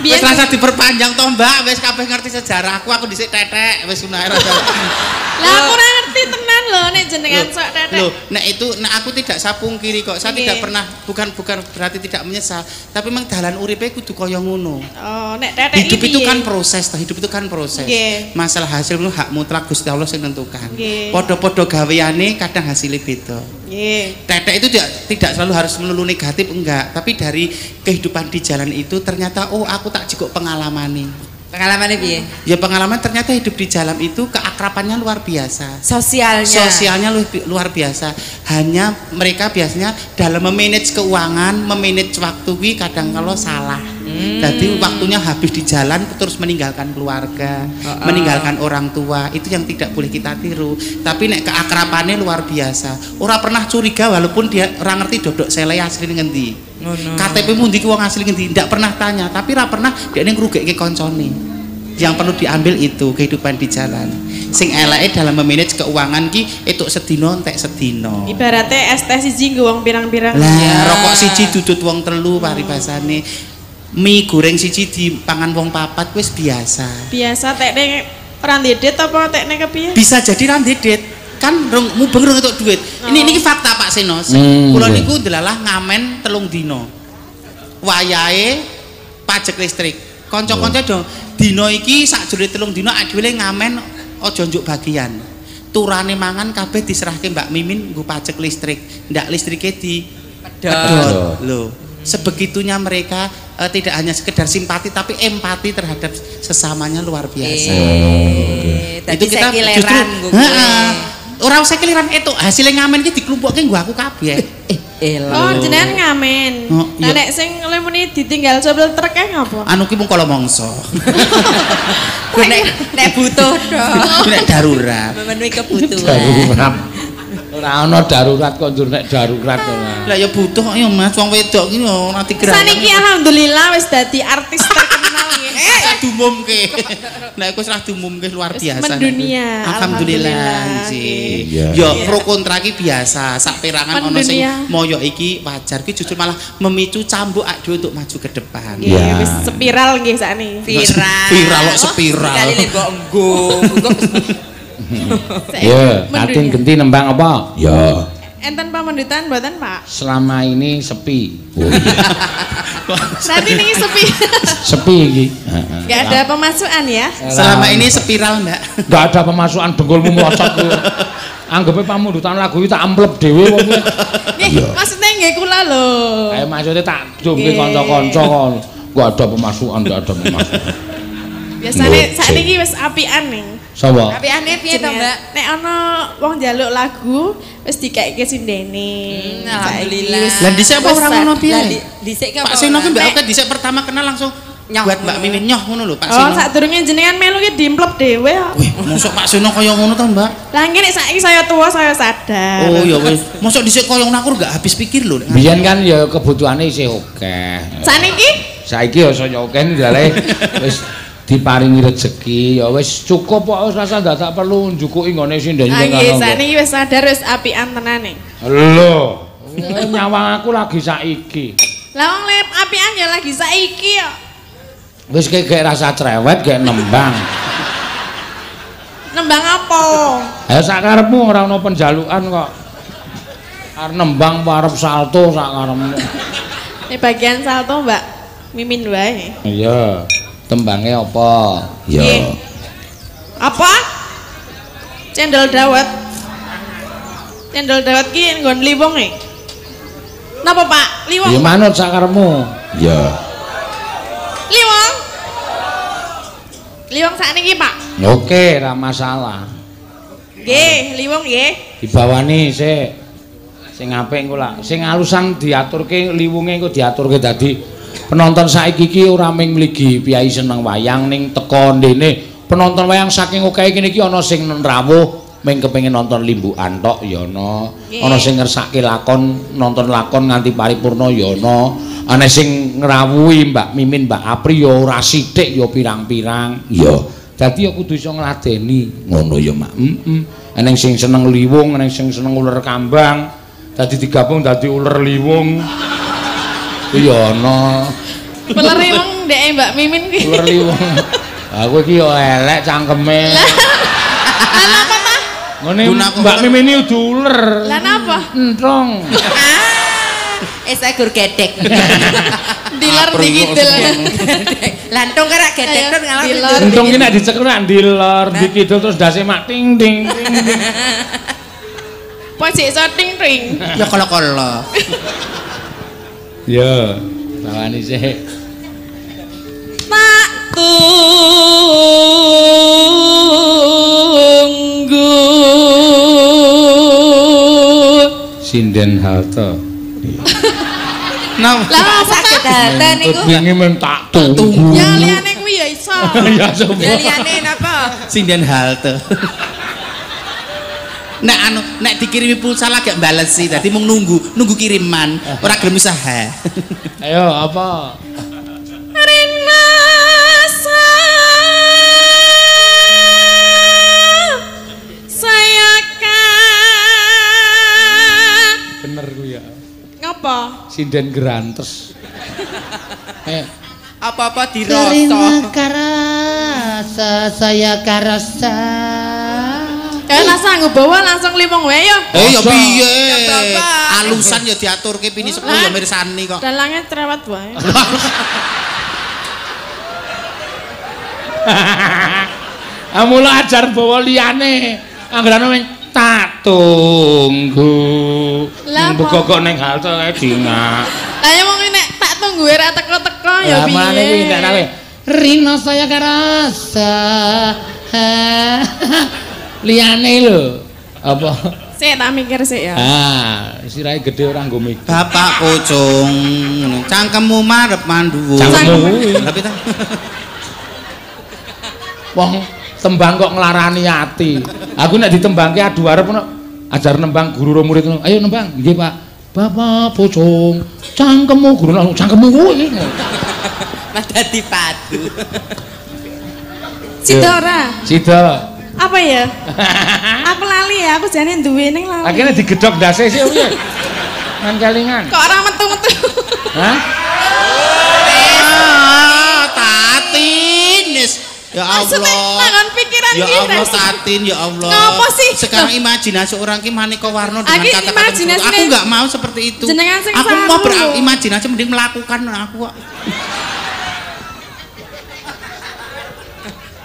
Wis rasa diperpanjang to, Mbak. Wis kabeh ngerti sejarahku, aku dhisik tetek wis ngono ae rasa. Lah aku ora ngerti tenan lho nek jenengan sok tetek. Loh, nek aku tidak sapung kiri kok. Saya tidak pernah bukan berarti tidak menyesal, tapi memang dalan uripe kudu kaya ngono. Oh, nek tetek hidup itu kan proses, hidup itu kan proses. Masalah hasil itu hak mutlak Gusti Allah sing nentukan. Podo-podo gaweane kadang hasilnya beda. Tetek itu tidak selalu harus melulu negatif, enggak, tapi dari kehidupan di jalan itu ternyata aku tak cukup pengalaman nih. Pengalamannya piye? Ya pengalaman ternyata hidup di jalan itu keakrabannya luar biasa. Sosialnya luar biasa. Hanya mereka biasanya dalam memanage keuangan, memanage waktu kadang kalau salah. Jadi waktunya habis di jalan terus meninggalkan keluarga, meninggalkan orang tua, itu yang tidak boleh kita tiru. Tapi nek keakrabannya luar biasa. Orang pernah curiga walaupun dia orang ngerti dodok sele asli ngendi. KTP mu ndi ki wong asli ngendi, ndak pernah tanya, tapi ora pernah dekne ngrugekake koncone. Yang perlu diambil itu kehidupan di jalan. Sing eleke dalam memanage keuangan ki etuk sedina entek sedina. Ibaratnya es teh siji nggo wong pirang-pirang. Lah, rokok siji dudut wong telu paribasane. Mie goreng siji dipangan wong papat wis biasa. Biasa tekne ora ndedet apa tekne kepiye? Bisa jadi ra ndedet. Kan mubeng rong entuk duit. Ini fakta Pak Seno. Kula niku delalah ngamen 3 dina. Wayahe pajak listrik. Kanca-kanca do dina iki sakjroning 3 dina dhewe ngamen aja njuk bagian. Turane mangan kabeh diserahke Mbak Mimin nggo pajak listrik. Ndak listrike di pedot. Lho, sebegitunya mereka tidak hanya sekedar simpati tapi empati terhadap sesamanya luar biasa. Itu kita justru orang usah keliran itu hasilnya ngamen ki diklumpukke nggo aku kabeh. Oh, jenengan ngamen. Lah nek sing lemune ditinggal sopir truk kae ngapa? Anu ki mung kala mangsa. Nek butuh tok. Nek darurat. Memenuhi kebutuhan. Darurat. Ora ana darurat kok njur nek darurat ora. Lah ya butuh kok ya Mas, wong wedok ki ora digerak. Saniki alhamdulillah wis dadi artis terkenal nggih. Dumumke. Nek wis ra dumumke luar biasa. Mendunia. Alhamdulillah sih. Ya pro kontra ki biasa. Sak perangan ana sing moyo iki wajar ki justru malah memicu cambuk dhewe untuk maju ke depan. Iya, wis spiral nggih sakniki. Viral kok spiral. Kali lek enggo. Ya, kating genti nembang apa? Ya. Enten pamendutan mboten, Pak? Selama ini sepi. Berarti ini sepi. Sepi iki. Enggak ada pemasukan ya? Selama ini spiral, Mbak. Enggak ada pemasukan dengkulmu melocot ku. Anggepe pamundutan lagu iki tak amplep dhewe wong kuwi. Nggih, maksudnya nggih kula lho. Maksudnya tak jongke kanca-kanca kon. Enggak ada pemasukan, enggak ada pemasukan. Biasane sakniki wis apian ning. Sapa? Apiane piye to, Mbak? Nek ana wong njaluk lagu wis dikekake sindene. Alhamdulillah. Lah dhisik apa ora ngono piye? Dhisik ki Pak Seno ki Mbak Oke dhisik pertama kenal langsung buat Mbak Mimin nyoh ngono lho Pak Seno. Oh, sadurunge jenengan melu ki dimplep dhewe kok. Wih, mosok Pak Seno kaya ngono to, Mbak? Lah nggih nek saiki saya tua saya sadar. Oh ya wis. Mosok dhisik kaya ngono aku enggak habis pikir lho. Biyen kan ya kebutuhane isih akeh. Saniki? Saiki ya saya akeh ndale wis diparingi rezeki ya wis cukup kok rasa ndak perlu njukuki nggone sindene ngono. Nggih, sakniki wis sadar wis apian tenane. Lho, nyawang aku lagi saiki. Lah wong lep apian ya lagi saiki kok. Wis gek rasa cerewet gek nembang. Nembang apa? Ya sak karepmu ora ana penjalukan kok. Arep nembang apa arep salto sak karepmu. Ini bagian salto Mbak Mimin wae. Iya. Tembangnya apa? Ya. Apa? Cendol dawet. Cendol dawet ki nggon liwonge. Napa Pak? Liwong. Ya manut sak karepmu. Ya. Liwong. Liwong sakniki Pak. Oke, ora masalah. Nggih, liwong nggih. Dibawani sik. Sing apik engko lak. Sing alusan diaturke liwunge engko diaturke dadi penonton saiki iki ora mung mligi piyai seneng wayang ning teka ndene penonton wayang saking akeh kene iki ana sing rawuh mung kepengin nonton limbukan tok ya ana sing ngersake lakon nonton lakon nganti paripurna ya ana sing ngrawuhi Mbak Mimin Mbak Apri ya ora sithik ya pirang-pirang ya dadi ya kudu iso ngladeni ngono ya Mak ana sing seneng liwung ana sing seneng uler kambang dadi digabung dadi uler liwung iya ana Peleri wong ndek Mbak Mimin ki. Peleri wong. Aku iki yo elek cangkeme. Lah napa ta? Ngene Mbak Mimin iki uler. Lah napa? Entrong. Saya gur gedek. Diler dikidul. Lantung kira gedek terus ngalah. Untung ki nek dicekel nek diler dikidul terus dase mak ting ting ting. Pojok iso ting ting. Ya kala-kala. Ya, tawani sih. Tak tunggu Sinden halte. Nah, lah sakit halte niku. Wingi men tak tunggu. Ya liyane kuwi ya iso. Ya sapa? Liyane napa? sinden halte. Nek dikirimi pulsa lagi gak balesi, dadi mung nunggu kiriman, ora gelem usaha. Ayo apa? Rina saya Bener ku ya. ngapa? Sinden gerantes. Apa-apa dirasa. Terima karasa, saya karasa. Lah sanggup bawa langsung limong wae ya. Ya piye? Bapak. Alusan ya diaturke pini sepuluh ya mirsani kok. Dalangnya cerewet wae. Mula ajar bawa liyane. Anggerane men tak tunggu. Lah Mbok kok ning halte kae dingak. Lah ya mung nek tak tunggu ra teko-teko ya Lah mane kuwi nek piye. Rina saya karasa. Liyane lho. Apa? Sik tak mikir sik ya. Sirahe gede ora nggo mikir. Bapak pocong, cangkemmu marep manduwur. Cangkemmu kuwi. Tapi ta. Wong tembang kok nglarani ati. Aku nek ditembangke adu arep ono ajar nembang guru murid ngono. Ayo nembang. Nggih, Pak. Bapak pocong, cangkemmu guru langsung cangkemmu kuwi. Mas dadi padu. Cidora. Sida. Apa ya? Aku lali ya, aku jane duwe ning lali. Akhirnya digedhok ndase sih piye? Nang kelingan. Kok ora metu-metu? Hah? Tatin. Ya Maksudnya Allah. tangan pikiran Ya kita. Allah Tatin, ya Allah. Ngapa sih? Sekarang imajinasi orang ki maneka warna dengan Aki kata-kata imajinasi tersebut. Aku enggak mau seperti itu. Jenengan sing Aku saru. mau berimajinasi mending melakukan aku kok.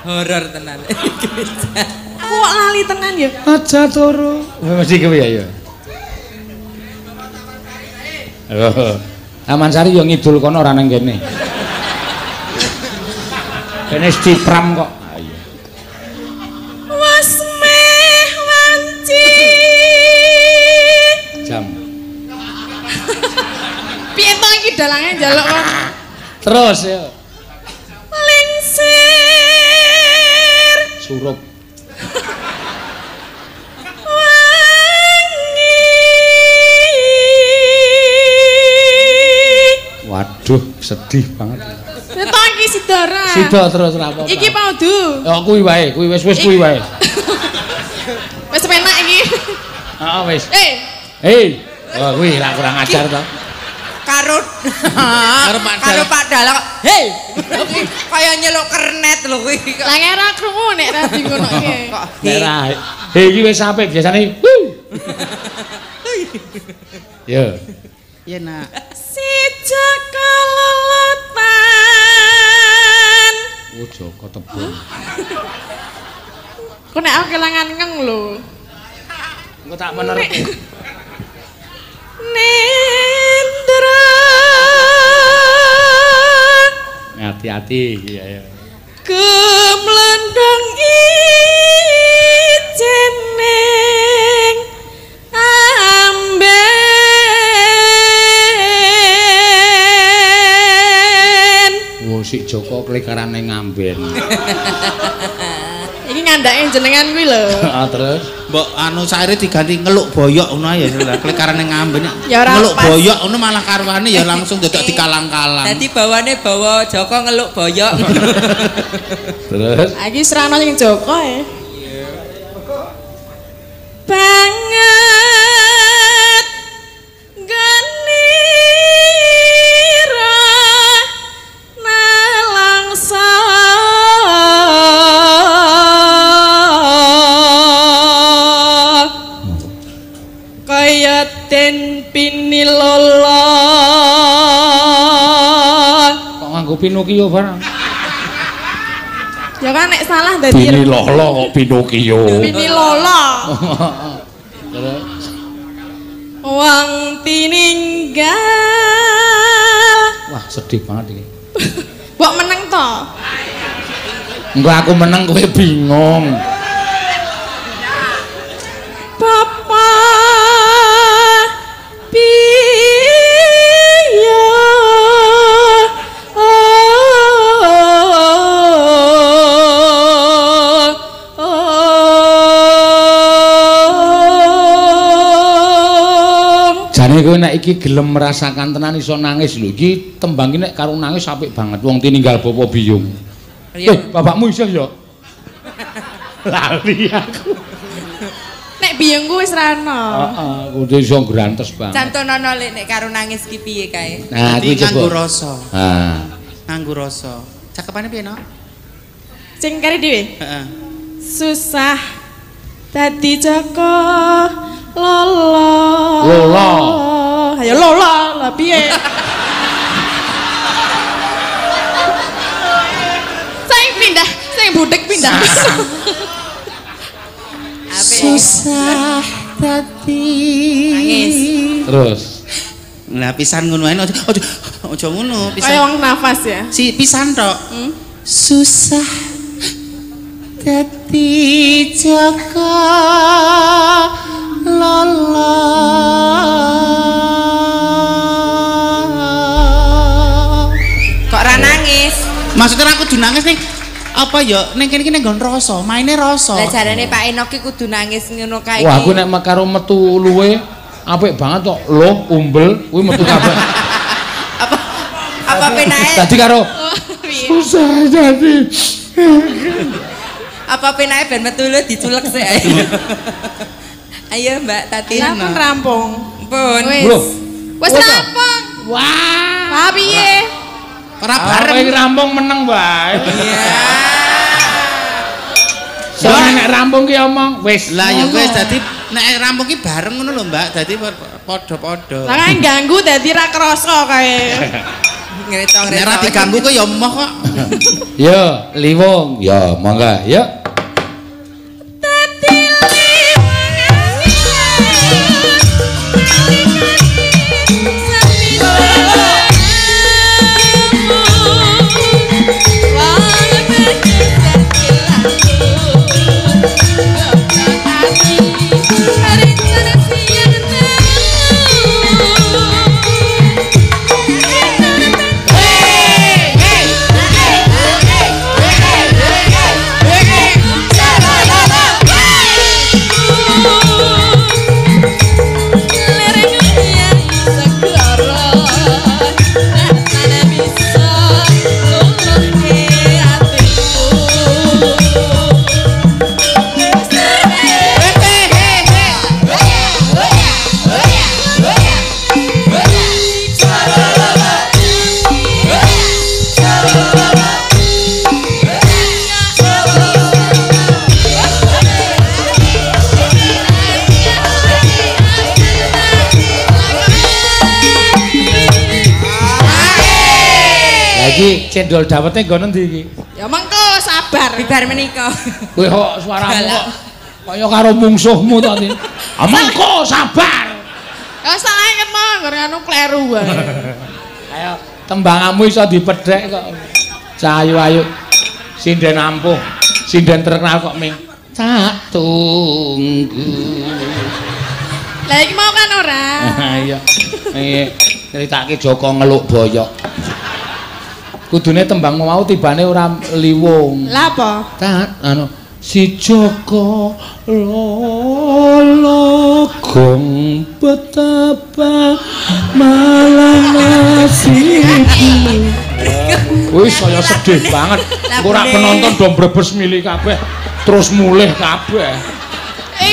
Horor tenan. Aku kok lali tenan ya. Aja turu. Mesti kuwi ya. Oh. Aman Sari yo ngidul kono ora nang kene. Kene dipram kok. Iya. Was meh wanci. Jam. Piye to iki dalange njaluk kon? Terus ya. Lingsir. Surup. Waduh, sedih banget. Itu iki Sidara. Sida terus ora apa-apa. Iki paudu. Ya kuwi wae, kuwi wis kuwi wae. Wis penak iki. Heeh wis. Eh, Oh kuwi lak kurang ajar to. Karo Pak Dalang. Hei. Kaya nyeluk kernet lho kuwi. lah ora krungu nek ra di ngono iki. Nek ra iki wis apik biasane. Yo. Ya nak. Si Jaka leletan. Oh Joko tebon. Kok nek aku kelangan ngeng lho. Engko tak menerke. Nendra. Hati-hati ya ya. Gemlendang ijeneng amben. Wo si Joko klekarane ngamben. Iki ngandake jenengan kuwi lho. Heeh terus. Mbok anu saire diganti ngeluk boyok ngono ae ya klekarane ngamben. Ya ora Ngeluk pas. boyok ngono malah karwane ya langsung dadak dikalang-kalang. Dadi bawane bawa Joko ngeluk boyok. Terus. Iki serana sing Joko ya. Banget genira Pinilola. Kok nganggo Pinocchio barang? Ya kan nek salah dadi Pinilola kok Pinocchio. Pinilola. Wang tininggal. Wah, sedih banget iki. Mbok meneng to? Enggak aku meneng kowe bingung. Papa piye jane kowe nek iki gelem merasakan tenan iso nangis lho iki tembang iki nek karo nangis apik banget wong tininggal bapa biyung. Bapakmu isih ya? Lali aku. nek biyengku wis ra ono. Heeh, kudu iso grantes banget. Cantonono lek nek karo nangis ki piye kae? Nah, kuwi nganggo rasa. Ha. Nganggo rasa. Cakepane piye, No? Sing kare dhewe. Heeh. Susah dadi Joko Lolo. Lolo. Ayo Lolo, lah piye? Sing pindah, sing budek pindah. Susah dadi. Nangis. Terus. Nah, pisan ngono ae aja ngono, pisan. Kayak wong nafas ya. Si pisan tok. Susah dadi Joko Lolo. Kok ora nangis? Maksudnya aku kudu nangis nih. Apa ya ning kene iki ning nggon rasa, maine rasa. Lah jarane Pak Enoki kudu nangis ngono kae. Wah, aku nek karo metu luwe apik banget kok. Loh, umbel kuwi metu kabeh. Apa penake? Dadi karo susah jadi. Apa penake ben metu lu diculek sik ae. Ayo Mbak Tati. Sampun rampung. Pun. Wis rampung. Wah. Piye? Ora bareng. Kowe rampung meneng wae. Iya. Soale nek rampung ki omong wis. Lah ya wis dadi nek rampung ki bareng ngono lho, Mbak. Dadi padha-padha. Lah kan ganggu dadi ra krasa kae. Ngreto-ngreto. Nek ora diganggu kok ya emoh kok. Yo, liwung. Yo, monggo. Yo. Iki cendol dawete nggo endi iki? Ya mengko sabar. Bibar menika. Kowe kok suaramu kok kaya karo mungsuhmu to iki. Mengko sabar. Ya salah inget mah anu kleru wae. Ayo tembangamu iso dipedhek kok. Cahayu-ayu. Sinden ampuh, sinden terkenal kok ming. Tak tunggu. Lah iki mau kan ora. Iya. Iki critake Joko ngeluk boyok. Kudune tembang mau tibane ora liwung. Lah apa? Tak anu si Joko lolo gong betapa malang nasibku. Wis saya sedih banget. Ora penonton do mbrebes milih kabeh terus mulih kabeh.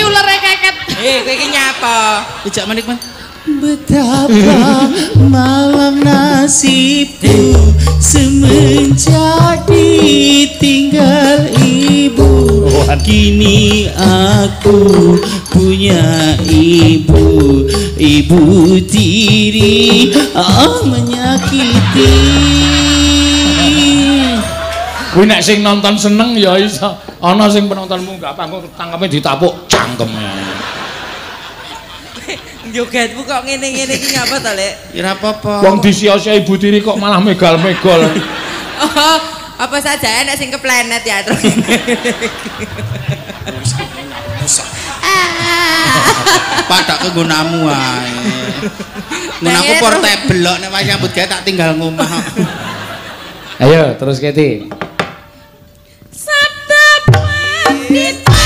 Ulere keket. Kowe iki nyapa? Ijak menik men. Betapa malang nasibku semenjak ditinggal ibu. Kini aku punya ibu ibu tiri menyakiti. Kuwi nek sing nonton seneng ya iso. Ana sing penontonmu gak panggung tangkepe ditapuk cangkeme. Jogetmu kok ngene-ngene iki ngapa to, Lek? Ya ora apa-apa. Wong disia-sia ibu tiri kok malah megal-megal. Oh, apa saja enak sing ke planet ya, Tru. Padak kegunamu ae. Mun aku portable kok nek wae nyambut gawe tak tinggal ngomah. Ayo terus Keti. Sabda pandita.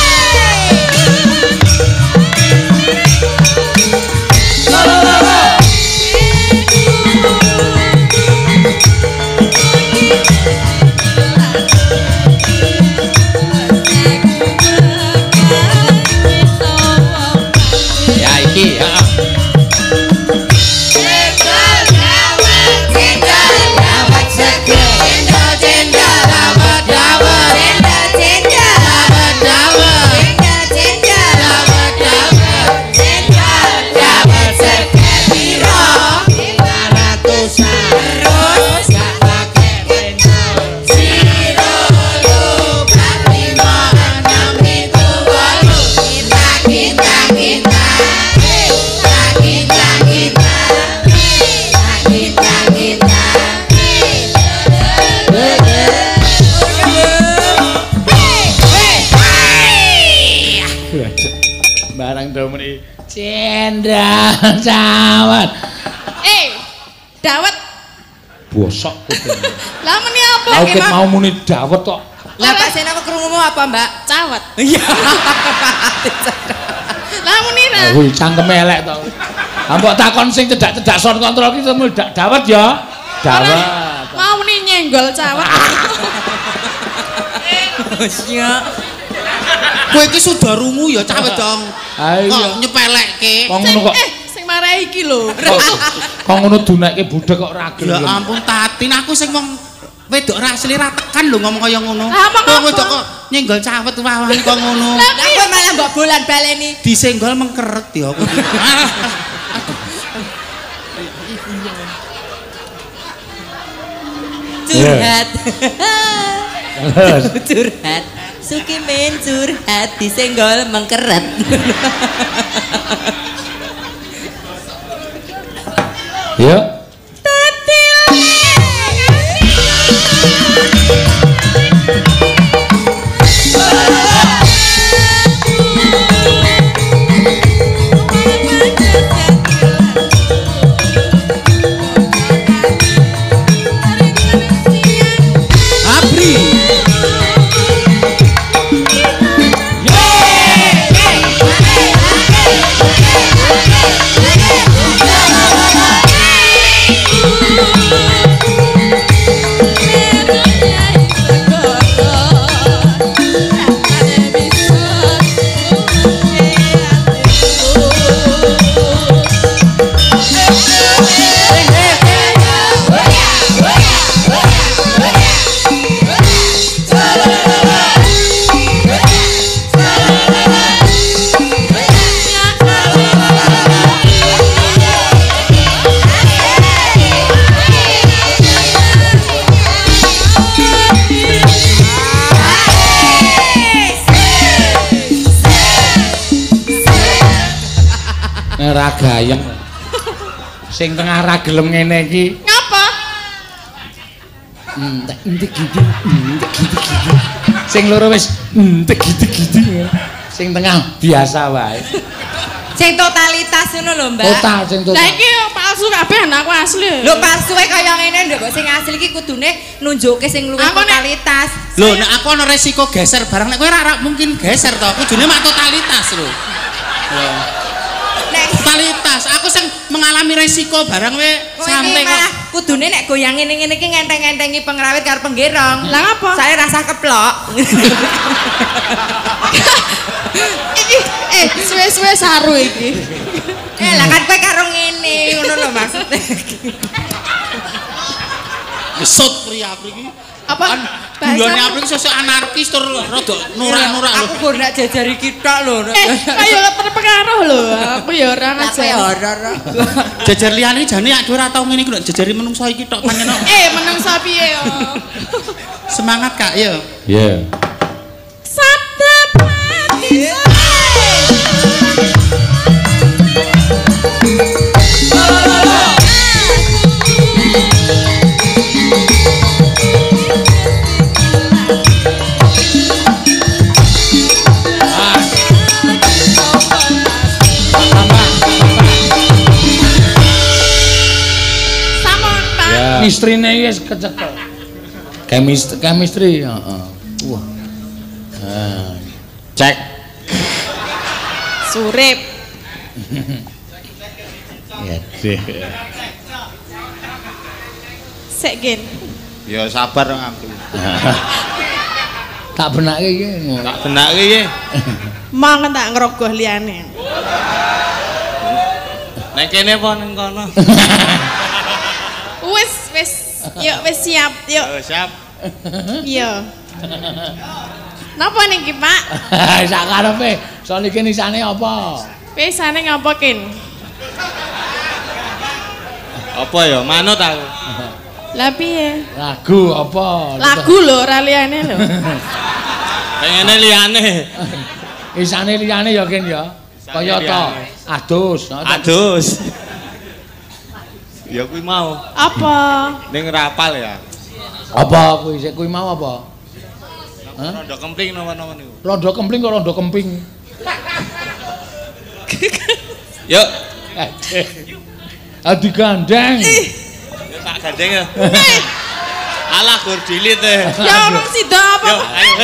Ya iki ya. Cendra Dawet. Dawet. Bosok. Lah meni apa? Aku mau muni dawet kok. Lah Pak Sen aku krungumu apa, Mbak? Cawet. Iya. Lah meni ra. Kuwi cangkeme elek to. Lah mbok takon sing cedak-cedak sound control ki temu dawet ya. Dawet. Mau meni nyenggol cawet. Siap. Kowe iki sudah rungu ya cawet dong. Ayo. Kok nyepelekke. Kok ngono kok. Sing marahi iki lho. Kok ngono dunekke budhek kok ra gelem. Ya ampun Tatin, aku sing wong wedok ra asli ra tekan lho ngomong kaya ngono. Kok wedok kok nyenggol cawet wawan kok ngono. Lah kowe malah mbok bolan baleni. Disenggol mengkeret ya aku. Curhat. Terus. Curhat. Suki men curhat disenggol mengkeret. Yuk. Ra gayeng. Sing tengah ra gelem ngene iki. Ngapa? Entek gitu. Sing loro wis entek gitu. Sing tengah biasa wae. Sing totalitas ngono lho, Mbak. Total sing total. Lah iki palsu kabeh anakku asli. Lho palsuwe kaya ngene nduk sing asli iki kudune nunjukke sing luwih totalitas. Lho nek aku ana resiko geser barang nek kowe ra mungkin geser to. Kudune mak totalitas lho. Nek totalitas, aku sing mengalami resiko barang we santai kok. Kudune nek goyang ngene-ngene iki ngenteng-ngentengi pengrawit karo penggerong. Lah apa? Saya rasa keplok. Iki suwe-suwe saru iki. Lah kan kowe karo ngene, ngono lho maksudnya. Gesut pri-apri iki. Apa? Guyone apri sesuk anarkis tur rada norak-norak lho. Aku kok ndak jajari kitok lho. Ayo terpengaruh lho. Aku ya ora ngajari. Horor. Jajar liyane jane aku ora tau ngene iku lho jajari menungso iki tok panjen. Menungso piye yo. Semangat Kak ya. Iya. Sabda pati. Chemistry-ne wis kecekel. Chemistry, heeh. Wah. Cek. Surip. Ya deh. Sek gen. Ya sabar aku. Tak benake iki. Tak benake iki. Mang tak ngrogoh liyane. Nek kene apa ning kono? Wis. Yuk wis siap. Yuk. Oh, siap. Iya. Napa niki, Pak? Sak karepe. Soal iki nisane apa? Pesane ngapa, Kin? Apa ya? Manut aku. Lah piye? Lagu apa? Lagu lho, ora liyane lho. Pengene liyane. Isane liyane ya Kin ya. Kaya to. Adus. Adus. Ya kuwi mau. Apa? Ning rapal ya. Apa kuwi? Sik kuwi mau apa? Rondo kempling napa-napa niku. Rondo kempling kok rondo kemping. Yuk. Adi gandeng. Ya tak gandeng ya. Alah gur dilit teh. Ya orang sida apa? Yo, ayo.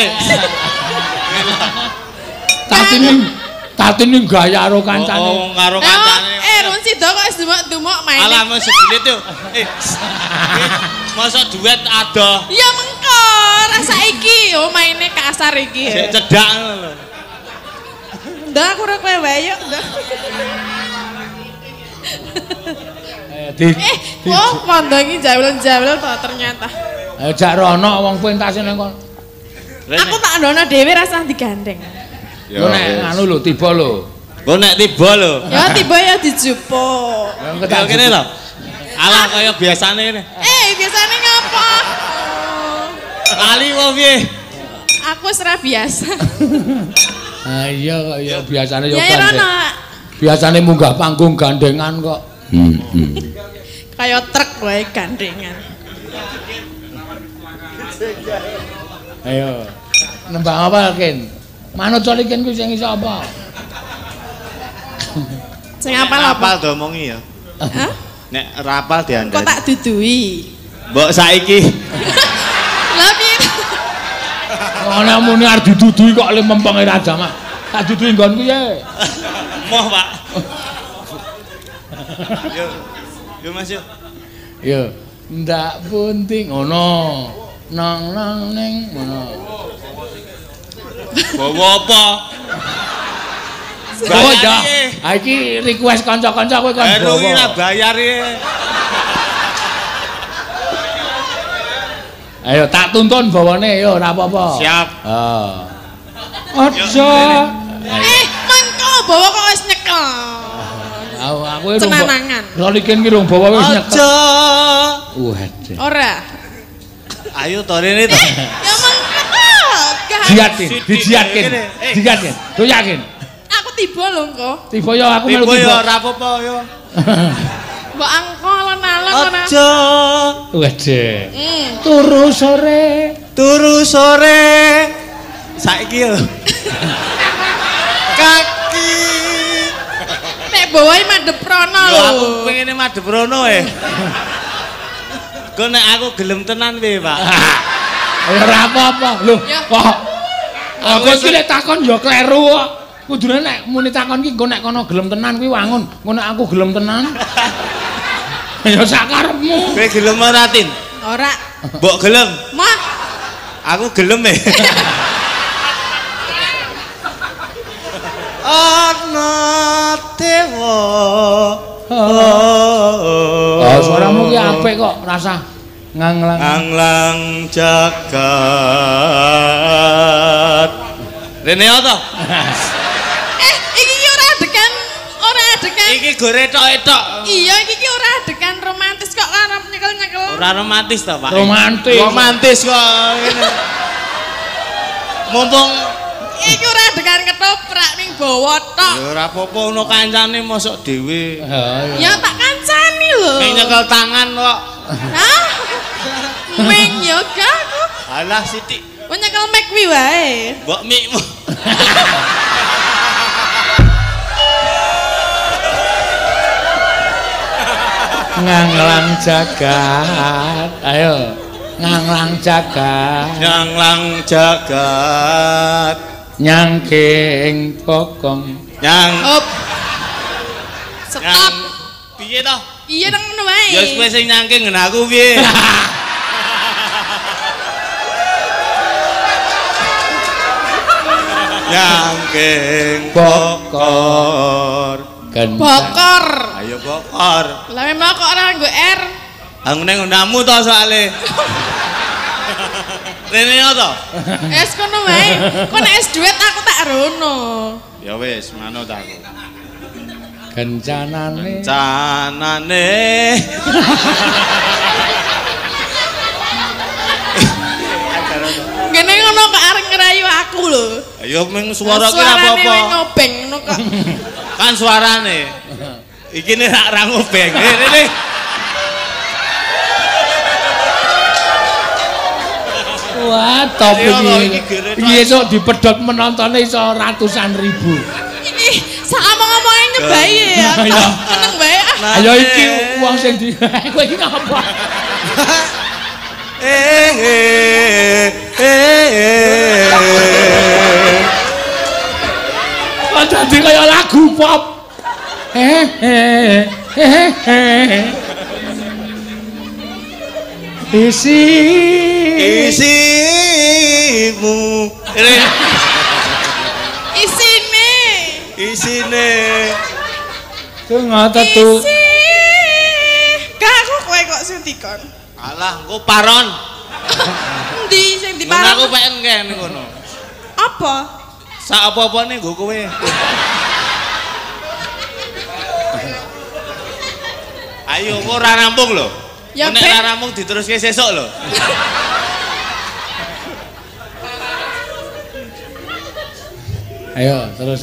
Tatine gaya karo kancane. Oh, karo kancane. Run sida kok wis dumuk-dumuk main. Alah mesti dilit yo. Masa duet ada. Ya mengko, rasa iki yo maine kasar iki. Sik cedak ngono lho. Ndak aku ora kowe wae yo. Kondo iki jawel-jawel to ternyata. Jak rono wong pentase nang kono. Aku tak ndono dhewe rasa digandeng. Yo nek anu lho tiba lho. Kok nek tiba lho. Ya tiba ya dijupuk. Ya kene lho. Alah kaya biasane ngene. Biasane ngapa? Lali kok piye? Aku ora biasa. Ah iya kok ya biasane yo Ya rono. Biasane munggah panggung gandengan kok. Kayak truk wae gandengan. Ayo. Nembang apa Kin? Manut solikin kuwi sing iso apa? Sing apal apa? Rapal domongi ya. Hah? Nek rapal diandani. Kok tak dudui? Mbok saiki. Lah piye? Ana muni arep didudui kok le mempenge raja mak. Tak dudui nggonku ye. Moh, Pak. Yo Mas yo. Yo, ndak punting ngono. Nang ning ngono. Bawa apa? Oh ya. Ha iki request kanca-kanca kowe kon bawa. Iki ra bayar iki. Ayo tak tuntun bawane yo ora apa-apa. Siap. Heeh. Aja. Mengko bawa kok wis nyekel. Aku Cenanangan. Rolikin ki rung bawa wis nyekel. Aja. Waduh. Ora. Ayo to rene to. Ya mengko. Dijiatkin. Do yakin. Aku tiba lho engko. Tiba yo aku melu Tiba yo tiba. ora apa-apa yo. Mbok angko alon-alon ora. Aja. Waduh. Turu sore. Saiki yo. Kaki. Nek bawahi madhep rono Yo lho. aku pengene madhep rono Kok nek aku gelem tenan piye, Pak? Ora apa-apa. Lho, kok aku iki lek takon ya kleru kok. Kudune nek muni takon ki engko nek kono gelem tenan kuwi wangun. Engko nek aku gelem tenan. Ya sak karepmu. Kowe gelem ora, Tin? Ora. Mbok gelem? Mah. Aku gelem Ana dewa. Suaramu ki apik kok, rasa. nganglang jagat. Rene to? Iki ora adegan. Iki gore tok-tok. Iya, iki ora adegan romantis kok arep nyekel-nyekel. Ora romantis to, Pak? Romantis kok ngene. Mumpung iki ora adegan ketoprak ning bawa tok. ya ora apa-apa ono kancane mosok dhewe. Ya tak kancani lho. Ning nyekel tangan kok. Hah? Ming yo gak aku. Alah sithik. Kok nyekel mic kuwi wae. Mbok mikmu. nganglang jagat. Ayo. Nganglang jagat. Nyangking bokong. Up. Stop. Piye to? Iya nang ngono wae. Ya wis sing nyangking ngene aku piye? Nyangking bokor. Bokor. Ayo bokor. Lah memang kok ora nggo R. Aku ning undamu to soalé. Rene to? Es kono wae. Kok nek es duet aku tak rono. Ya wis, manut aku. Kencanane. Ngene ngono kok arep ngerayu aku lho. Ayo ming swara ki apa-apa. Suarane ngobeng ngono kok. Kan suarane. Iki nek ra ngobeng. Rene. Wah, top iki. Iki esuk dipedhot penontonnya iso ratusan ribu. Iki sak omong-omonge nyebai ya. Seneng bae. Ayo iki wong sing di kowe iki ngapa? Kok dadi kaya lagu pop. Isimu. Isine. Tuh ngotot tuh. Gak aku kowe kok sing dikon. Alah, engko paron. Endi sing Ngono diparon? aku pengen kene ngono. Apa? Sak apa-apane nggo kowe. Ayo, kok ora rampung lho. Ya nek ben. ora rampung diteruske sesuk lho. Ayo terus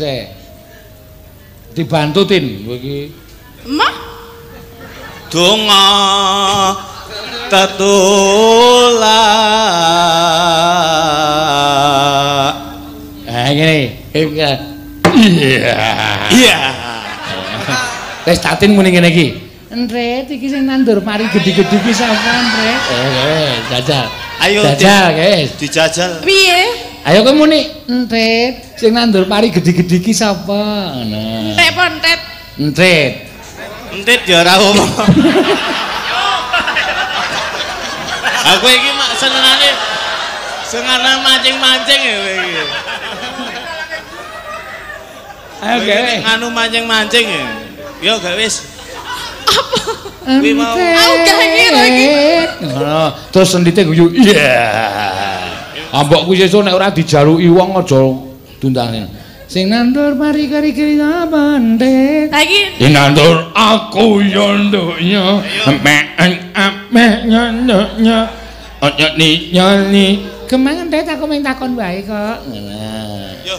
dibantu Tin kowe iki. Emah? Donga tetulak. Ngene. Iya. Wis Tatin muni ngene iki. Entret iki sing nandur mari gedhi-gedhi ki sapa Entret? Jajal. Ayo jajal, guys. Dijajal. Piye? Ayo kowe muni Entret sing nandur mari gedhi-gedhi ki sapa? Ngono. Tek pontet. Entret. Entit ya ora omong. Aku iki mak senengane mancing-mancing ya kowe iki. Ayo gawe. Anu mancing-mancing ya. Yo gawe wis. Kuwi mau. Aku gak ngira iki. Ngono, terus sendite guyu. Iya. Ambok kuwi sesuk nek ora dijaluki wong aja tundane. Sing nandur mari kari-kari bandhe. Ha iki Nandur aku yo nduknya. Mek nyonya. Ojo ni. Kemang Entet aku mung takon wae kok. Ngono. Yo.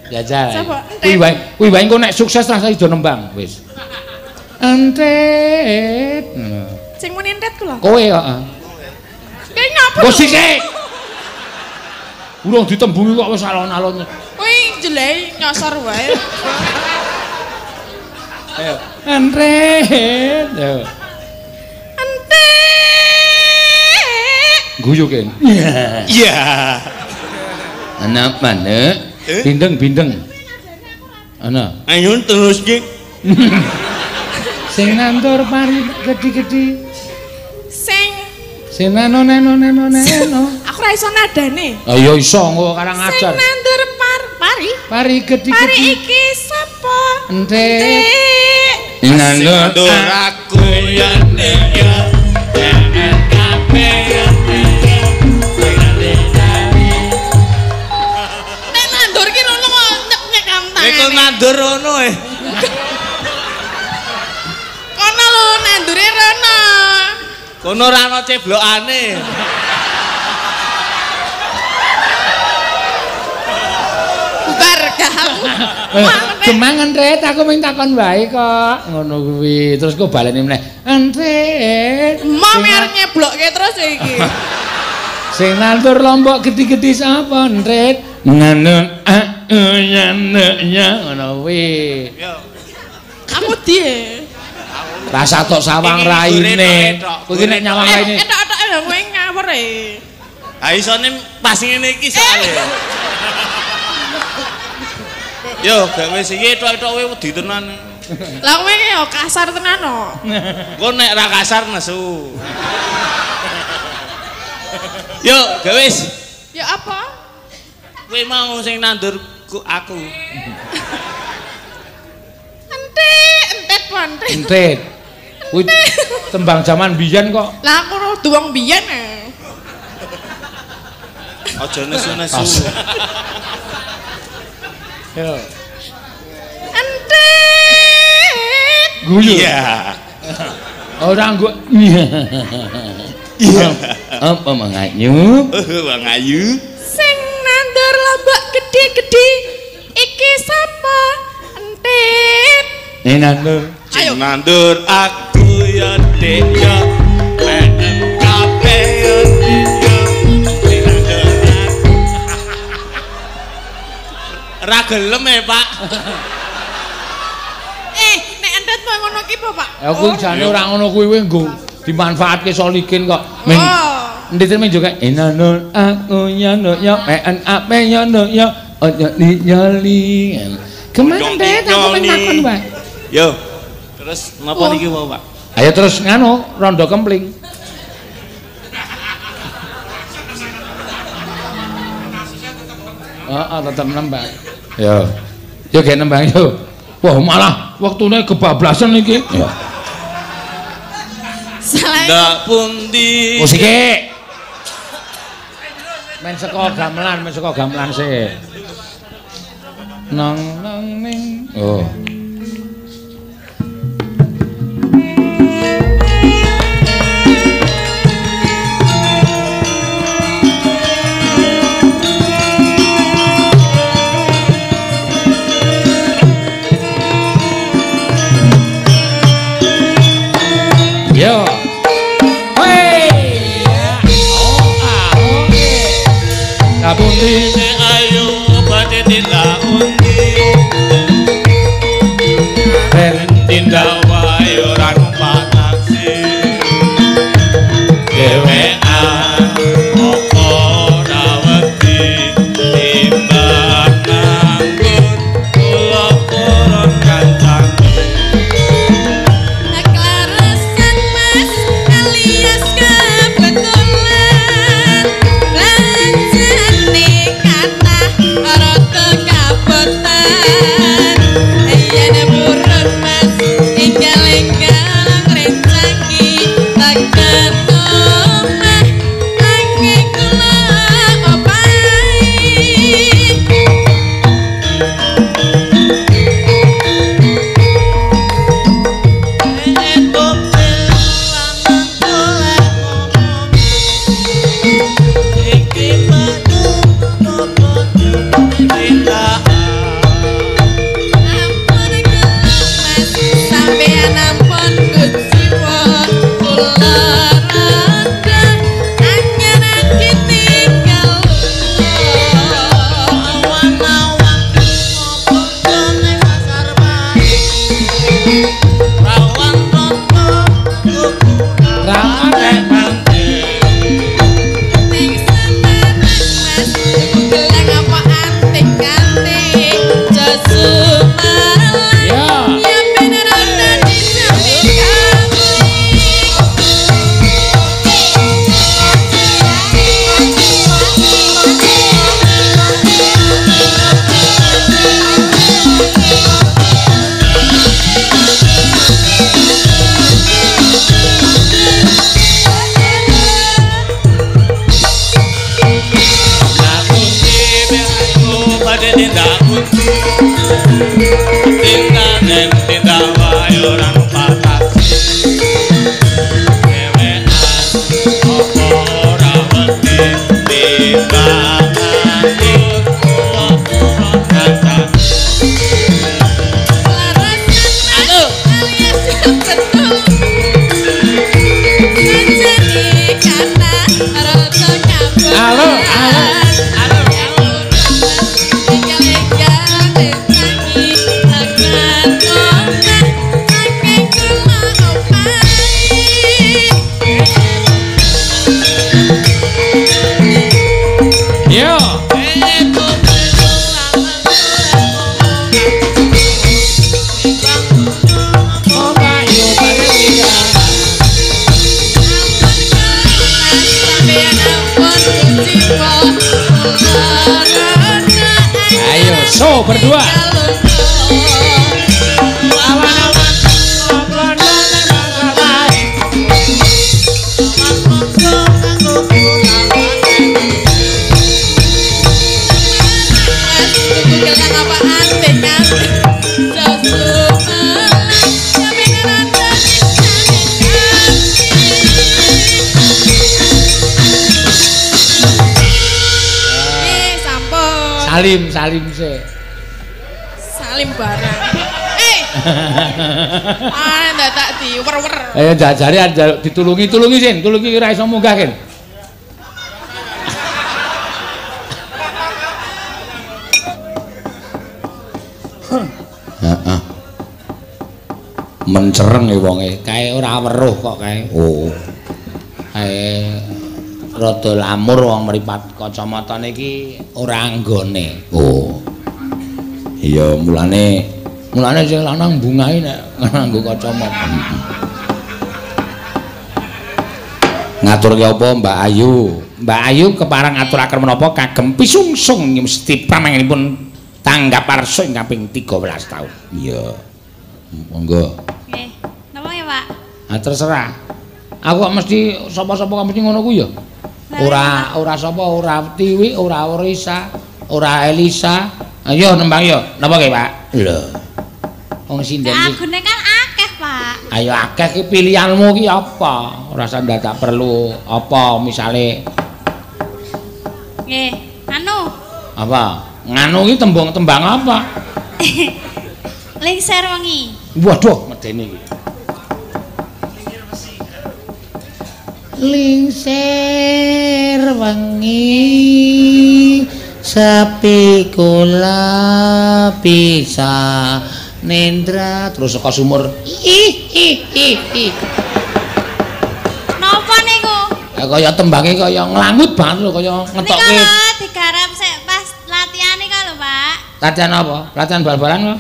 Jajal. Sapa? Kuwi wae engko nek sukses rasane iso nembang wis. Entet. sing muni Entet ku lho. Kowe heeh. Kae ngapa? Kok sik. Urung ditembungi kok wis alon-alon. Kuwi jelek nyosor wae. Ayo. Entet. Yo. Entet. Guyu Ken. Iya. Anak mana? Bindeng. Ana. Ayo terus Dik. Sing nandur mari gedhi-gedhi. Sing neno. aku ra iso nadane. Ah ya iso engko karang Sing ajar. nandur pari. Pari gedhi-gedhi. Pari iki sapa? Entek. Nandur aku ya nek ya kabeh nandur rono Kono lho nandure rono. Kono ora ana ceblokane. Bubar gak. Gemang Entrit, aku mung takon wae kok. Ngono kuwi. Terus kok baleni meneh. Entrit. Mame arep nyeblokke terus iki. Sing nandur lombok gede-gede sapa, Entrit? Ngono ya ngono kuwi. Yo. Kamu die. Rasa tok sawang raine. Kuwi nek nyawang raine. Etok-etok lho kowe ngawur e. Ha isone pas ngene iki soalé. Yo, gawe sing etok-etok kowe wedi tenan. Lah kowe ki yo kasar tenan kok. Engko nek ra kasar nesu. Yo, gawe wis. Ya apa? Kowe mau sing nandur aku. Entet po entet. Entrit. Kuwi tembang jaman biyen kok. Lah aku kudu wong biyen e. Aja nesu-nesu. Yo. Entet. Guyu. Iya. Ora nggo. Iya. Apa mangayu? Wong ayu. Sing nandur lombok gede-gede iki sapa? Entet. Nandur. Ayo. Nandur aku ya Dek ya. Menen kabeh ya Dek ya. Nandur aku. Ra gelem Pak. Nek entet mau ngono ki apa, Pak? Ya kuwi jane ora ngono kuwi nggo dimanfaatke solikin kok. Men ndite men juga nandur aku ya no ya men ape ya no ya ojo nyali. Kemana Dek aku men takon wae. Yo. Terus napa niki wae, Pak? Ayo terus nganu rondo kempling. Tetep nembang. Yo. Yo ge nembang yo. Wah, malah waktune kebablasan iki. Yo. Salah. Ndak pundi. Musike. Men saka gamelan sih. Nang ning. Oh. Yo. Hey. Kabuti Ayo badhe tindak undi. Tindak wae ora numpak taksi. Dewean opo ora wedi timbang nganggur kula koron kancane. Keklaresan Mas alias kebetulan lanjane kathah rada kabotan yen burun Mas enggal-enggal rencangki takkan omah angge kula opahi. Ampun Mas sampeyan ampun kuciwa kula rada anyaran ditinggal awan-awan ngopo kene pasar bae rawan rondo ramane ning semangat Mas gelang apa anting-anting jasu malang Ya. ya bener ora dijamin kami. Aku sih ben aku badhe tindak undi. Ayo, so berdua. Salim sih. Salim barang. Ndak tak diwer-wer. Ayo jajari ditulungi Sin, tulungi ora iso munggah Kin. Heeh. Mencereng ya wonge, kae ora weruh kok kae. Oh. Kae rada lamur wong mripat kacamatane iki ora anggone. Oh. Iya mulane sing lanang bungahe nek nganggo kacamata. Ngaturke apa Mbak Ayu? Mbak Ayu keparang ngaturaken menapa kagem pisungsung mesti pramangipun tanggap arsa ing kaping 13 taun. Iya. Monggo. Nggih. Napa ya, Pak? Ah terserah. Aku kok mesti sapa-sapa mesti ngono ku ya. Ora sapa, ora Tiwi, ora Orisa, ora Elisa. Ayo nembang yo. Napa ki, Pak? Lho. Wong sinden iki. Agune kan akeh, Pak. Ayo akeh ki pilihanmu ki apa? Ora usah dadak perlu apa misale. Nggih, anu. Apa? Nganu ki tembang apa? Lingser wengi. Waduh, medeni iki. Lingser wengi sepi kula bisa nendra terus saka sumur Napa niku? Kaya tembange kaya nglangut banget lho kaya ngetokke. Nika digarap sik pas latihan iki lho, Pak. Latihan apa? Latihan bal-balan kok.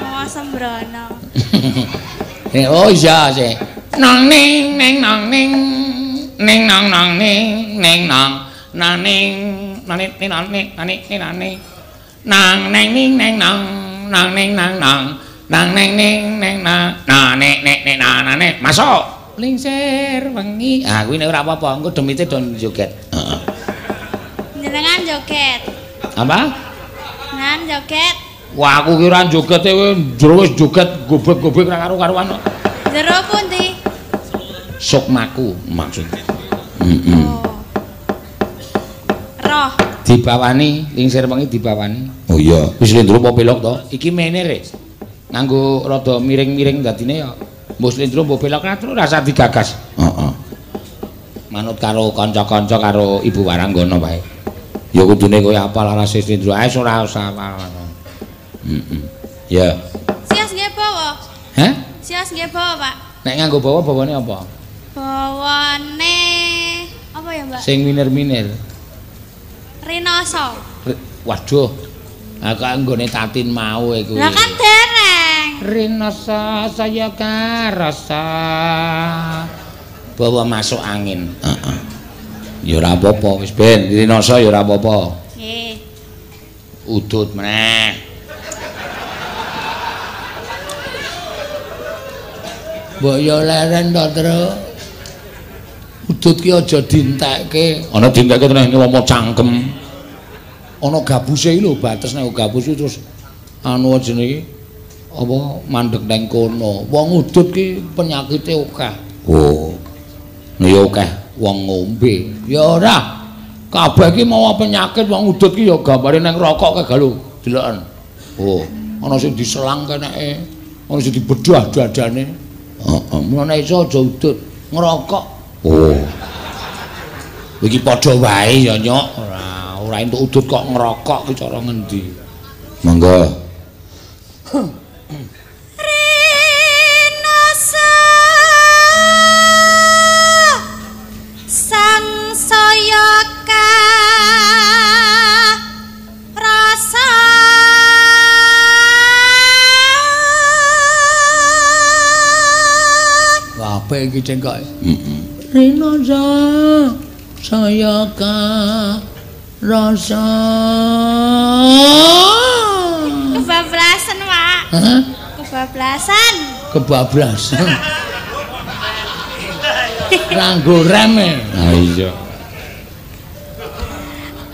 Oh, sembrono. Oh iya sih. Nang ning ning nang ning ning nang nang ning ning nang nang ning nang ning nang ning nang ning nang ning nang ning ning ning nang nang ning nang nang nang ning ning ning nang na nek nek nek na nek masuk lingser wengi ah kuwi nek ora apa-apa engko demite don joget heeh Jenengan joget. apa Nan joget. wah aku ki ora joget e jero wis joget gobek-gobek ora karo-karuan kok Jero pundi? Sukmaku maksud. Oh. Roh. Dibawani lingser wengi dibawani. Oh iya, wis Slendro apa pelok to? Iki meneh Ris. Nganggo rada miring-miring dadine ya. Mbok Slendro mbok pelok atur rasa digagas. Heeh. Manut karo kanca-kanca karo Ibu Waranggana wae. Ya kudune kowe apal arase Slendro ae ora usah apal. Heeh. Ya. Sias nggih bawa. Hah? Sias nggih bawa, Pak. Nek nganggo bawa bawane apa? Bawane apa ya, Mbak? Sing minir-minir. Rinoso. Waduh. Aku anggone tatin mau iku. Lah kan dereng. Rinoso saya karasa. Bawa masuk angin. Heeh. Ya ora apa-apa wis ben rinoso ya ora apa-apa. Nggih. Udut meneh. Mbok yo leren to, Tru. Udut ki aja dientekke. Ana dientekke tenan ngomong cangkem. Ana gabuse iki lho, bates nek gabus terus anu jenenge apa mandeg nang kono. Wong udut ki penyakite akeh. Oh. Ya akeh wong ngombe. Ya ora. Kabeh ki mau penyakit wong udut ki ya gambare nang rokok kae lho, deloken. Oh, ana sing diselang keneke, ana sing dibedah dadane. Heeh, mulane iso aja udut ngerokok. Oh. Iki padha wae ya, Nyok. Ora entuk udut kok ngerokok ki cara ngendi? Monggo. Rinoso sang saya rasa apa iki cengkok? Rinoso saya rasa kebablasan, Pak. Hah? Kebablasan. Ranggo reme. Ha iya.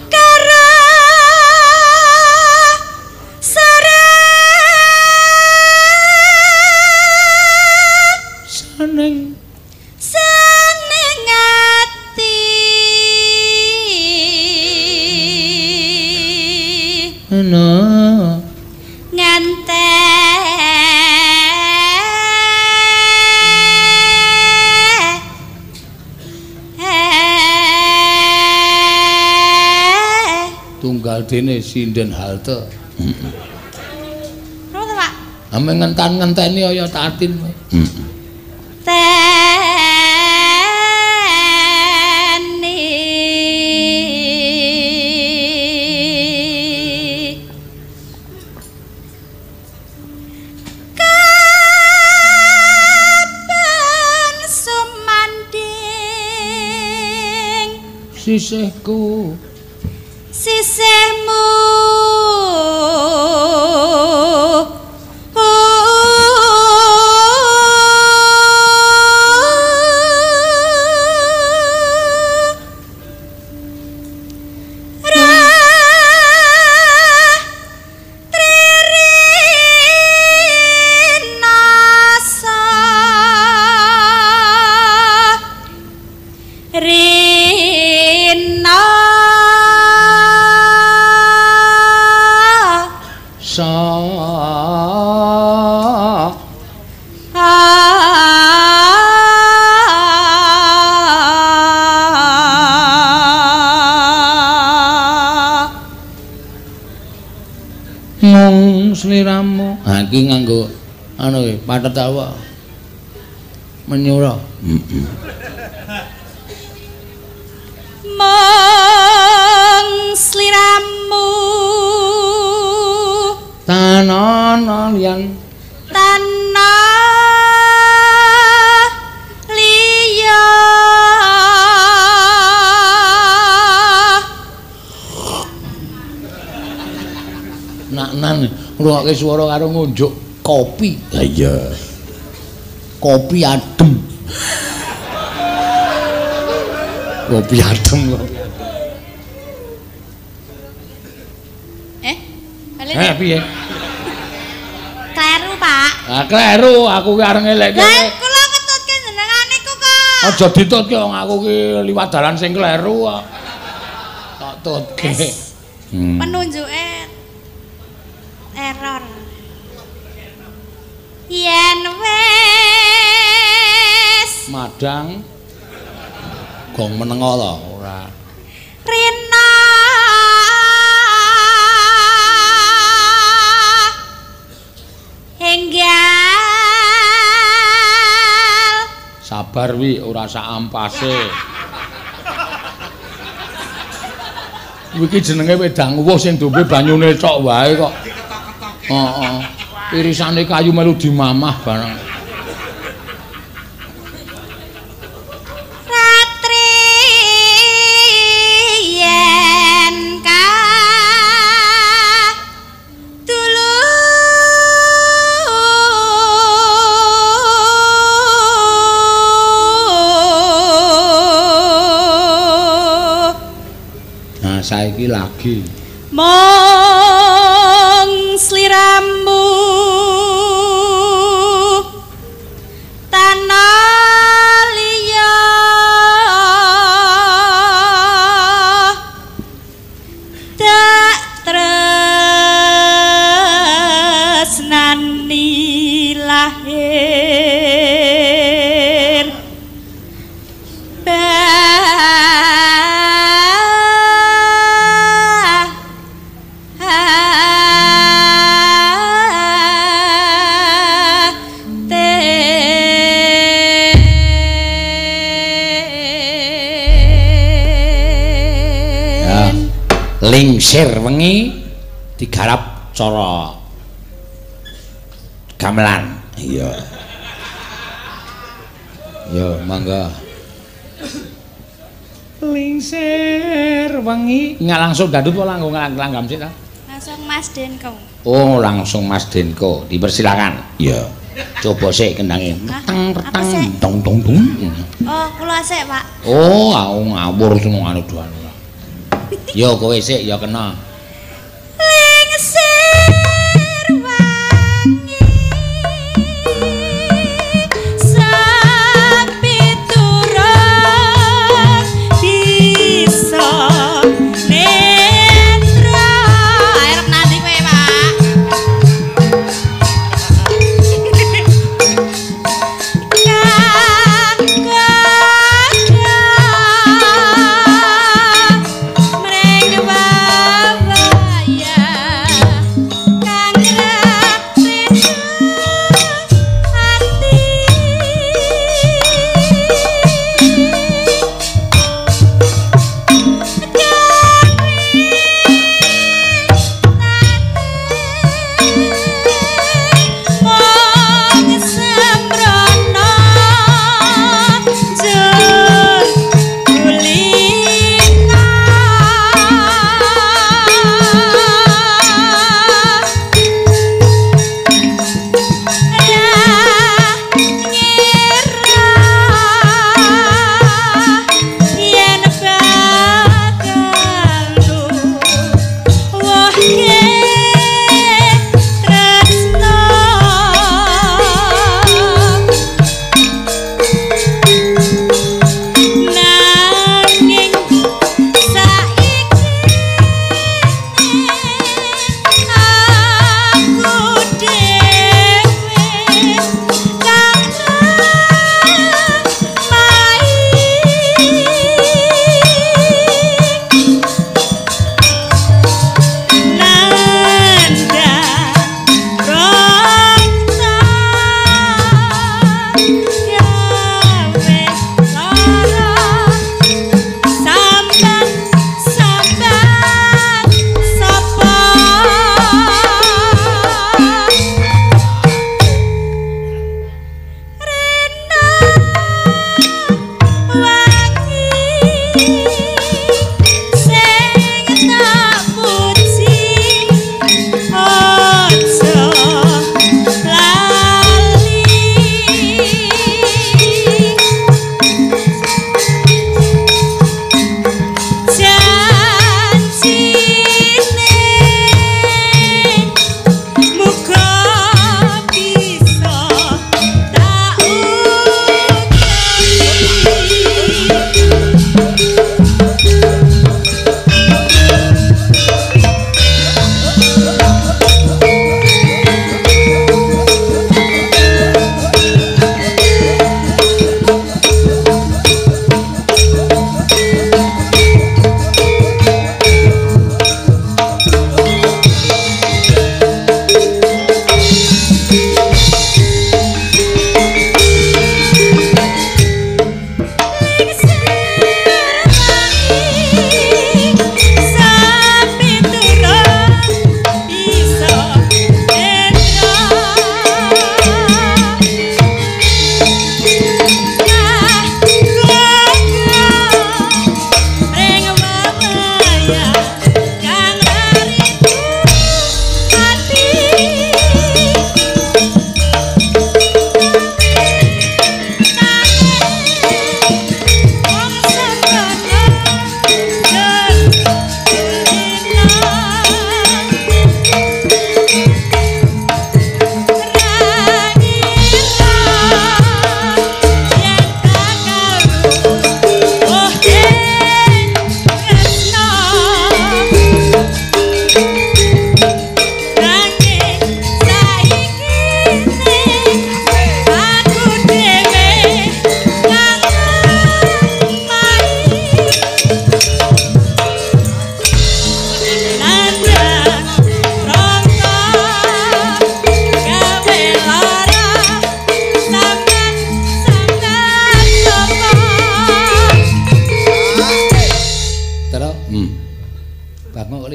Karo seneng ati. Ana ngante tunggal dene sinden halte. Ngono Pak. Ame ngentan-ngenteni kaya tatin. Sisihku sisihmu sliramu. Ha iki nganggo anu patetawa menyura. Mong sliramu tanana liyan nak-nan ngrungokke swara karo ngunjuk kopi. Ha iya. Kopi adem. Kopi adem kok. Piye? Kleru, Pak. Ah, kleru, aku ki areng elek. Lah kula ketutke jenengan niku kok. Aja ditutke wong aku ki liwat dalan sing kleru kok. Tak tutke. Penunjuke error. Yen wis madang gong menenga to ora. Rina enggal sabar wi ora sak ampase. Iki jenenge wedang uwuh sing dombe banyune tok wae kok. Heeh. Irisane kayu melu dimamah bareng. Ratri yen ka dulu nah saiki lagi mong sliramu tanah liya tak tresnani lahir lingsir wengi digarap cara gamelan. Iya. Yo mangga. Lingsir wengi. Nggak langsung dadut apa langsung langgam sih ta? Langsung Mas Denko. Oh, langsung Mas Denko. Dipersilakan. Iya. Coba sik kendangnya. Retang dong dong dong. Oh, kula sik, Pak. Oh, aku ngawur seneng anu doan. Yo kowe sik ya kena. Lingsir wangi sapi turun bisa netra. Arep nanti kowe, Pak.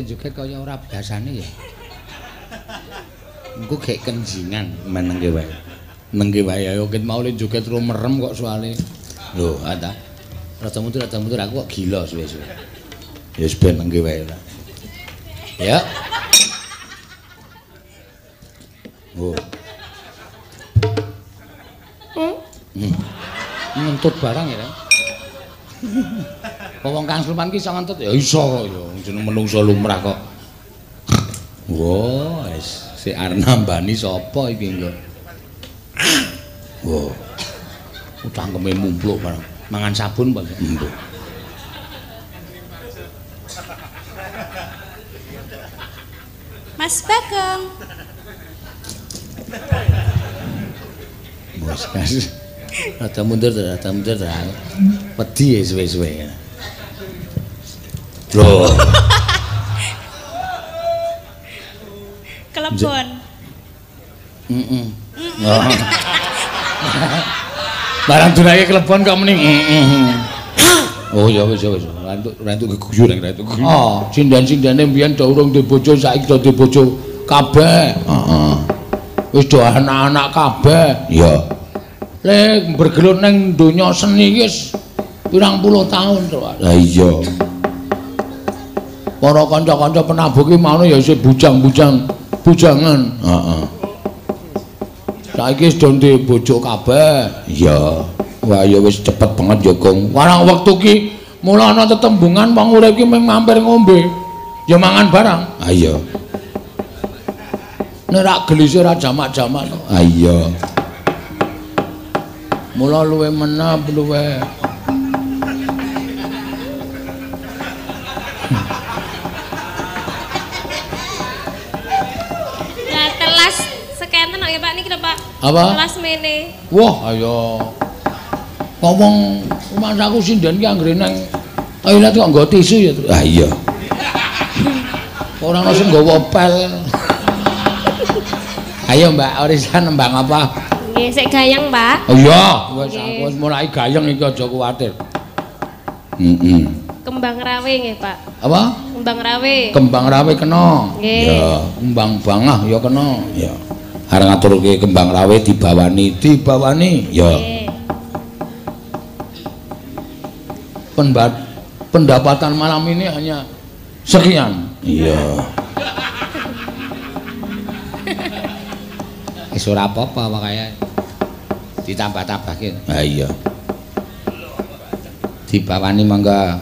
joget kaya ora biasane ya. Engko gek kenjingan menengke wae. Nengke wae ayo ket mau le joget ro merem kok soalé. Lho, ada. Rada mundur aku kok gila suwe-suwe. Ya wis ben mengke wae ora. Ya. Oh. Ngentut barang ya. Wong Kang Sulman ki iso ngentut ya iso kok ya jeneng menungso lumrah kok. Wah, wis si arep nambani sapa iki lho. Wah. Utangkeme mumpluk barang. Mangan sabun Pak. Mbok. Mas Bagong. Bos kas. Rada mundur ta. Wedi suwe-suwe. Loh. Kelebon. Oh. Barang dunake kelebon kok muni. Oh ya wis. Rantuk geguyu nang rantuk. Oh, sindan-sindane mbiyen do urung duwe bojo, saiki do duwe bojo kabeh. Heeh. Wis do anak-anak kabeh. Iya. Le bergelut ning donya seni iki wis pirang puluh tahun to. Lah iya. Para kanca-kanca penabuh ki mau ya isih bujangan. Heeh. Saiki wis do duwe bojo kabeh. Iya. Wah ya wis cepet banget ya, Gong. Warang wektu ki mula ana tetembungan wong urip ki mung mampir ngombe. Ya mangan barang. Ah iya. Nek ra gelise ra jamak-jamak. Ah iya. Mula luwe menep luwe. Lah kelas sekenten kok ya Pak niki lho Pak. Apa? Kelas mene. Wah, ayo. Ngomong masaku sinden ki anggere nang toilet kok nggo tisu ya. Ah iya. Ora ono sing nggawa pel. Ayo Mbak, Orisan nembang apa? Nggih, sik gayeng, Pak. Oh iya, wis aku wis mulai gayeng iki aja kuwatir. Kembang rawe nggih, Pak. Apa? Kembang rawe. Kembang rawe kena. Nggih. Ya, kembang bangah ya kena. Ya. Arep ngaturke kembang rawe dibawani. Ya. Pendapatan malam ini hanya sekian. Iya. Wis ora apa-apa wae. Ditambah-tambahke. Ha iya. Dibawani mangga.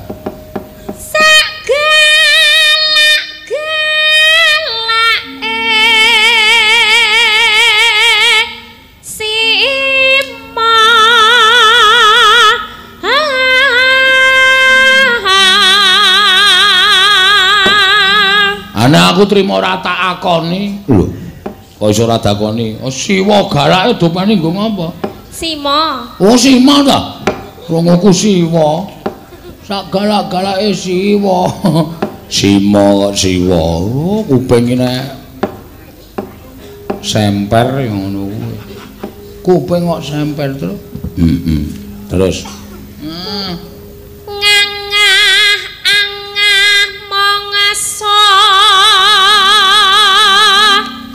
Ana aku trimo ora tak akoni. Lho. Kok iso ora dakoni? Oh, Siwa garake dopane nggo ngapa? Sima. Oh, Sima ta? Rungoku Siwa. Sak galak-galake Siwa. Sima kok Siwa. Oh, kuping nek semper ngono kuwi. Kuping kok semper terus. Terus.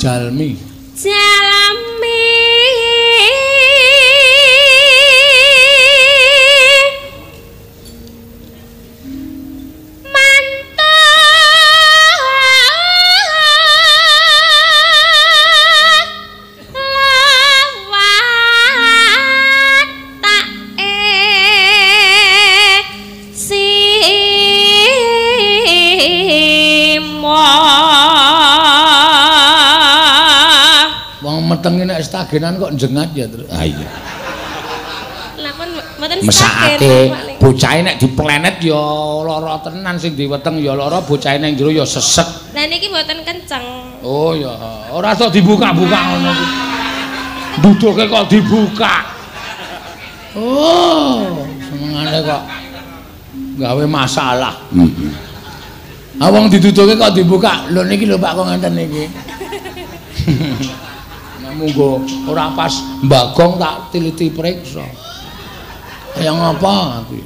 Jalmi mantu meteng nek stagenan kok jengat ya terus. Ah iya. Lah pun mboten mesake bocahe nek diplenet ya lara tenan sing diweteng ya lara bocahe nang jero ya sesek. Lah niki mboten kenceng. Oh ya, ora iso dibuka-buka ngono kuwi. Duduke kok dibuka. Oh, senengane kok gawe masalah. Awang diduduke kok dibuka. Lho niki lho Pak kok ngenten niki. Monggo ora pas Bagong tak tiliti periksa. Yang apa aku?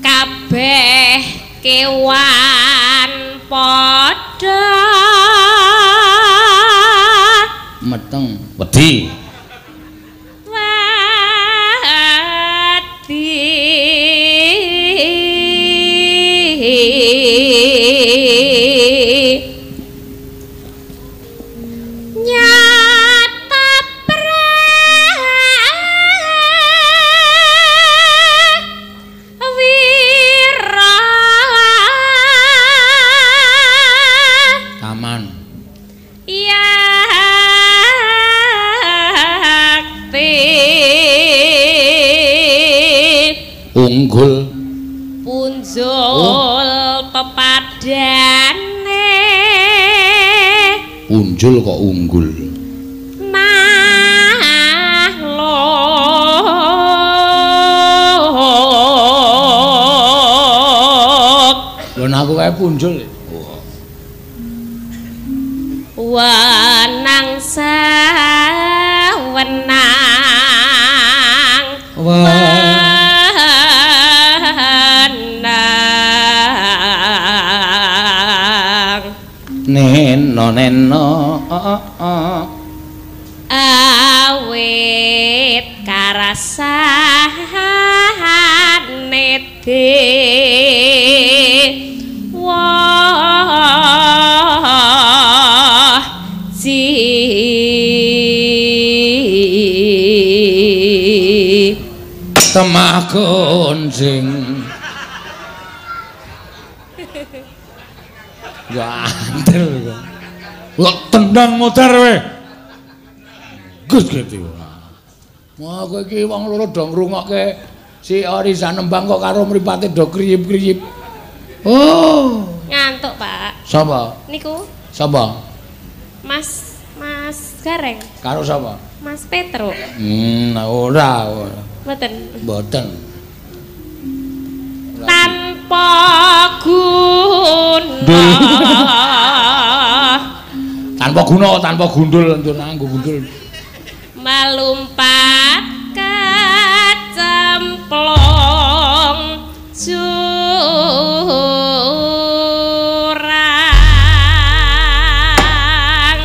Kabeh kewan padha meteng wedi. nyata prawira taman unggul punjul pepadane punjul kok unggul makhluk lho aku kae punjul wenang sawenang neno awit karasane wah temah kunjing ya antel kok tendang muter we Gus gitu mau kowe iki wong loro do ngrungokke si Orisa nembang kok karo mripate do kriyip-kriyip oh ngantuk Pak sapa niku sapa Mas Gareng karo sapa Mas Petro ora mboten tanpa guna tanpa guna tanpa gundul entuk nganggo gundul melumpat kecemplung jurang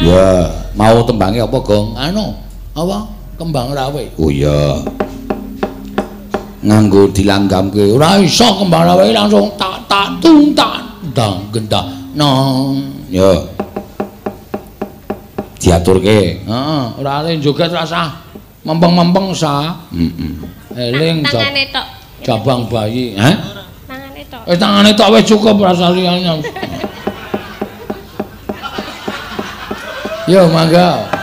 ya mau tembange apa Gong anu apa kembang rawe oh iya nganggo dilanggamke ora iso kembang rawe langsung tak tung tak ndang gendah nong ya diaturke heeh ora ale joget rasah mempeng-mempeng sah eling tangane tok jabang bayi tangane tok tangane tok wis cukup rasa liyane yo mangga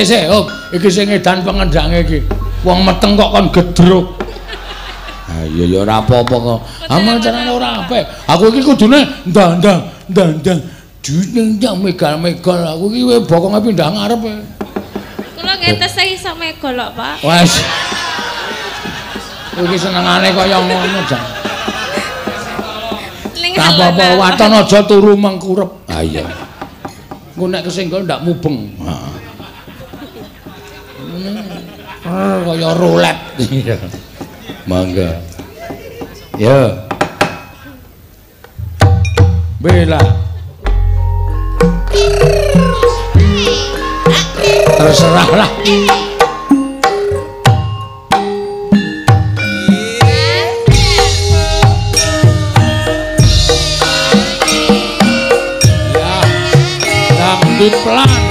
sik Om iki sing edan pengendange iki wong meteng kok kon gedruk ha iya ya ora apa-apa kok amal carane ora apik aku iki kudune ndang duning megal-megal aku iki bokonge pindah ngarep kula ngetes iso megol kok Pak wes iki senengane kaya ngono jan apa-apa waton aja turu mengkurep ha iya engko nek kesenggol ndak mubeng kaya roulette mangga ya bela terserah lah ya dangdut pelan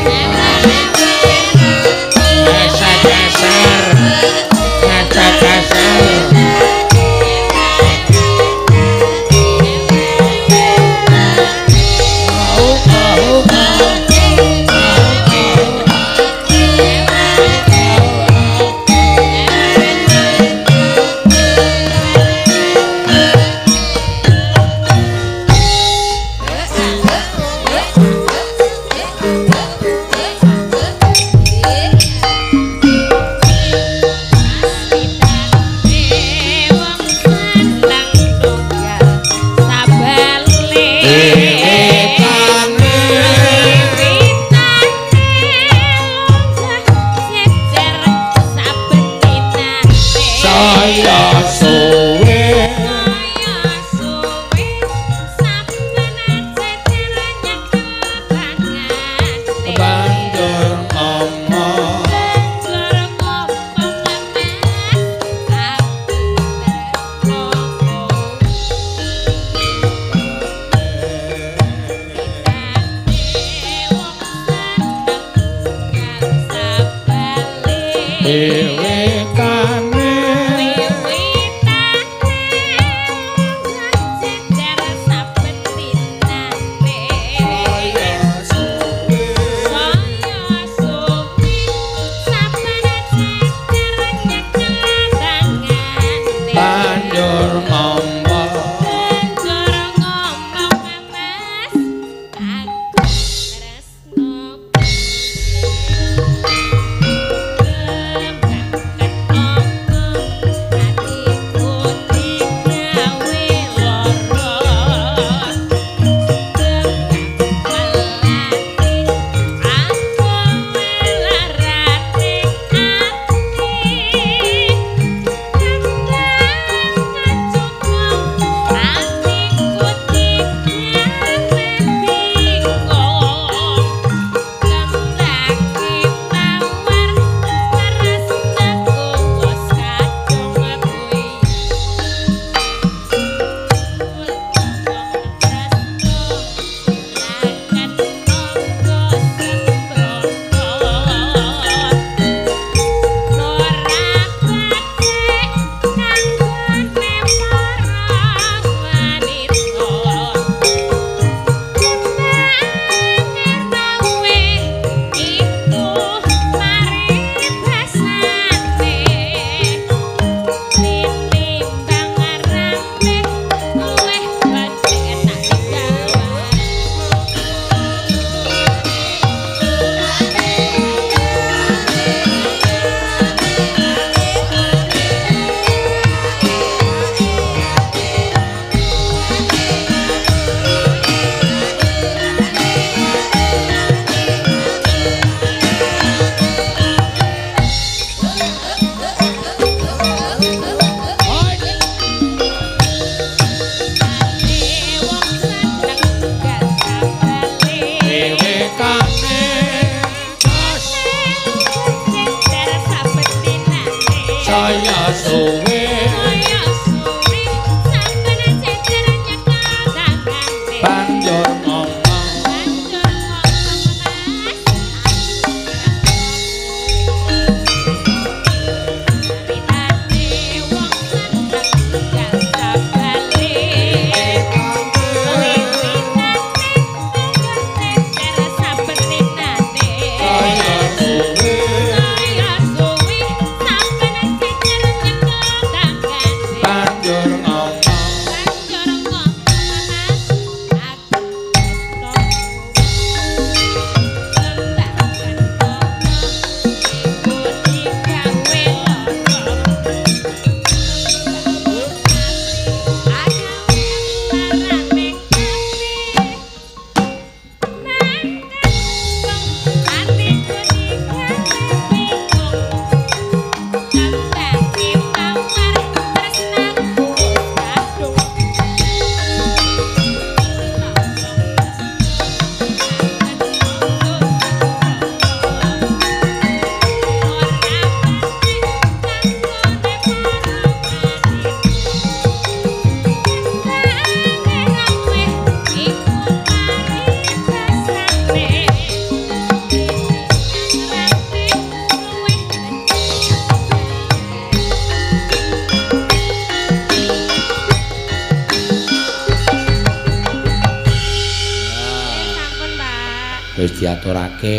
diaturake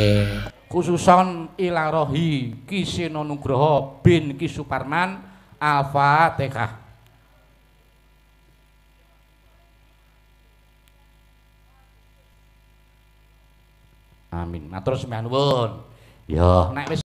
khususon ilarohi Ki Seno Nugroho bin Ki Suparman. Al-Fatihah. Amin. Matur sembah nuwun. Ya nek wis